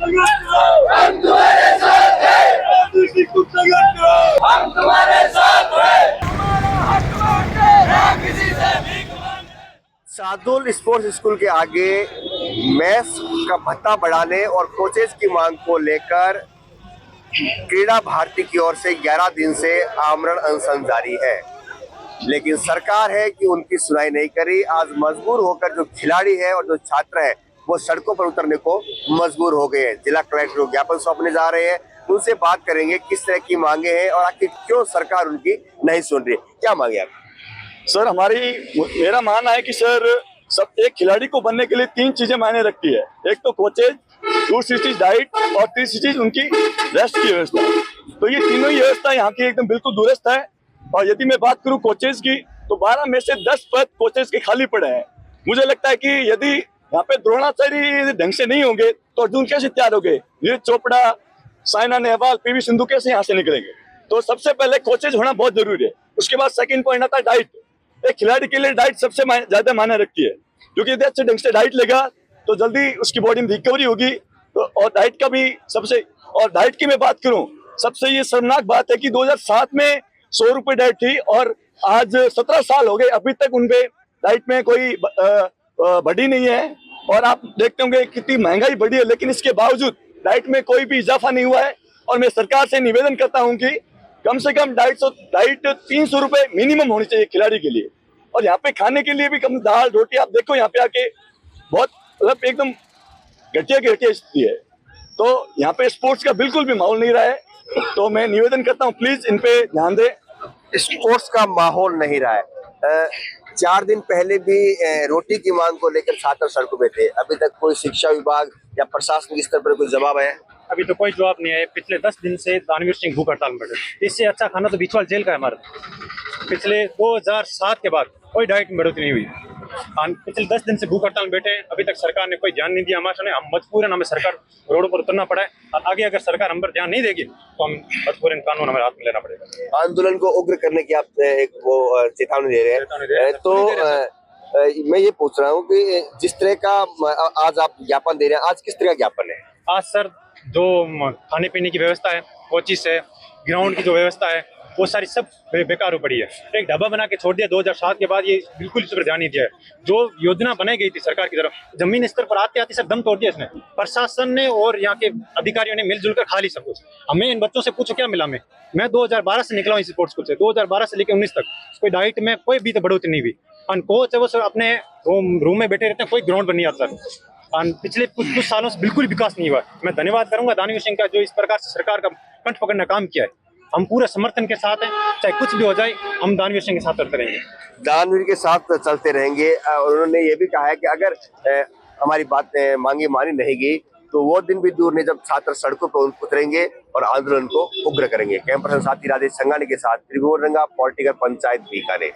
हम तुम्हारे साथ हैं, हम तुम्हारे साथ हैं। शार्दुल स्पोर्ट्स स्कूल के आगे मैस का भत्ता बढ़ाने और कोचेज की मांग को लेकर क्रीड़ा भारती की ओर से 11 दिन से आमरण अनशन जारी है, लेकिन सरकार है कि उनकी सुनाई नहीं करी। आज मजबूर होकर जो खिलाड़ी है और जो छात्र है वो सड़कों पर उतरने को मजबूर हो गए हैं। जिला कलेक्टर को ज्ञापन सौंपने जा रहे हैं, उनसे बात करेंगे किस तरह की मांगे हैं और आखिर क्यों सरकार उनकी नहीं सुन रही। क्या मांगे आप? सर मेरा मानना है कि सर सब एक खिलाड़ी को बनने के लिए 3 चीजें मायने रखती है। एक तो कोचेज, दूसरी चीज डाइट और तीसरी चीज उनकी रेस्ट की व्यवस्था। तो ये तीनों ही व्यवस्था यहाँ की एकदम बिल्कुल दुरुस्त है। और यदि मैं बात करूँ कोचेज की तो 12 में से 10 पद कोचेज के खाली पड़े हैं। मुझे लगता है कि यदि यहाँ पे द्रोणाचार्य ढंग से नहीं होंगे तो अर्जुन कैसे तैयार होंगे, नीरज चोपड़ा, साइना नेहवाल, पीवी सिंधु कैसे यहाँ से निकलेंगे। तो सबसे पहले कोचेज होना बहुत जरूरी है। उसके बाद सेकंड पॉइंट आता है डाइट। एक खिलाड़ी के लिए डाइट सबसे ज्यादा मायने रखती है, क्योंकि यदि अच्छे ढंग से डाइट लेगा तो जल्दी उसकी बॉडी में रिकवरी होगी। तो और डाइट का भी सबसे, और डाइट की मैं बात करूं, सबसे ये शर्मनाक बात है कि 2007 में 100 रुपए डाइट थी और आज 17 साल हो गए, अभी तक उनपे डाइट में कोई बढ़ी नहीं है। और आप देखते होंगे कितनी महंगाई बढ़ी है, लेकिन इसके बावजूद डाइट में कोई भी इजाफा नहीं हुआ है। और मैं सरकार से निवेदन करता हूं कि कम से कम डाइट 300 रुपए मिनिमम होनी चाहिए खिलाड़ी के लिए। और यहाँ पे खाने के लिए भी कम दाल रोटी, आप देखो यहाँ पे आके बहुत मतलब एकदम घटिया स्थिति है। तो यहाँ पे स्पोर्ट्स का बिल्कुल भी माहौल नहीं रहा है। तो मैं निवेदन करता हूँ प्लीज इन पे ध्यान दें। स्पोर्ट्स का माहौल नहीं रहा है। 4 दिन पहले भी रोटी की मांग को लेकर छात्र सड़कों पे थे। अभी तक कोई शिक्षा विभाग या प्रशासनिक स्तर पर कोई जवाब है? अभी तो कोई जवाब नहीं है। पिछले 10 दिन से दानवीर सिंह भूख हड़ताल में बैठे। इससे अच्छा खाना तो बिछवाल जेल का है हमारा। पिछले 2007 के बाद कोई डाइट में बढ़ोतरी नहीं हुई। पिछले 10 दिन से भूख हड़ताल में बैठे हैं। अभी तक सरकार ने कोई ध्यान नहीं दिया हमारे। हम मजबूरन, हमें सरकार रोड पर उतरना पड़ा है। और आगे अगर सरकार हम पर ध्यान नहीं देगी तो हम मजबूरन कानून हमारे हाथ में लेना पड़ेगा। आंदोलन को उग्र करने की आप एक वो चेतावनी दे रहे हैं। तो मैं ये पूछ रहा हूँ कि जिस तरह का आज आप ज्ञापन दे रहे हैं, आज किस तरह का ज्ञापन है? आज सर जो खाने पीने की व्यवस्था है, कोचिस है, ग्राउंड की जो व्यवस्था है, वो सारी सब बेकार हो पड़ी है। एक ढाबा बना के छोड़ दिया 2007 के बाद, ये बिल्कुल इस पर ध्यान नहीं दिया है। जो योजना बनाई गई थी सरकार की तरफ, जमीन स्तर पर आते आते सब दम तोड़ दिया इसने। प्रशासन ने और यहाँ के अधिकारियों ने मिलजुल कर खा ली सब कुछ। हमें इन बच्चों से पूछो क्या मिला। मैं 2012 से निकला हूँ इस स्पोर्ट्स स्कूल से, 2012 से लेकर 19 तक कोई डाइट में कोई भी तो बढ़ोतरी नहीं हुई। और कोच है वो सब अपने रूम में बैठे रहते हैं, कोई ग्राउंड पर नहीं आता। और पिछले कुछ सालों से बिल्कुल विकास नहीं हुआ। मैं धन्यवाद करूंगा दानवीर सिंह का, जो इस प्रकार से सरकार का कंठ पकड़ने काम किया है। हम पूरे समर्थन के साथ हैं, चाहे कुछ भी हो जाए, हम दानवीर सिंह के साथ चलते रहेंगे। दानवीर के साथ चलते रहेंगे। उन्होंने ये भी कहा है कि अगर हमारी बात मांगी मानी नहीं गई तो वो दिन भी दूर नहीं जब छात्र सड़कों पर उतरेंगे और आंदोलन को उग्र करेंगे। कैंप पर्सन साथी राजेश संगानी के साथ त्रिभुवन रंगा, पॉलिटिकल पंचायत बीकानेर।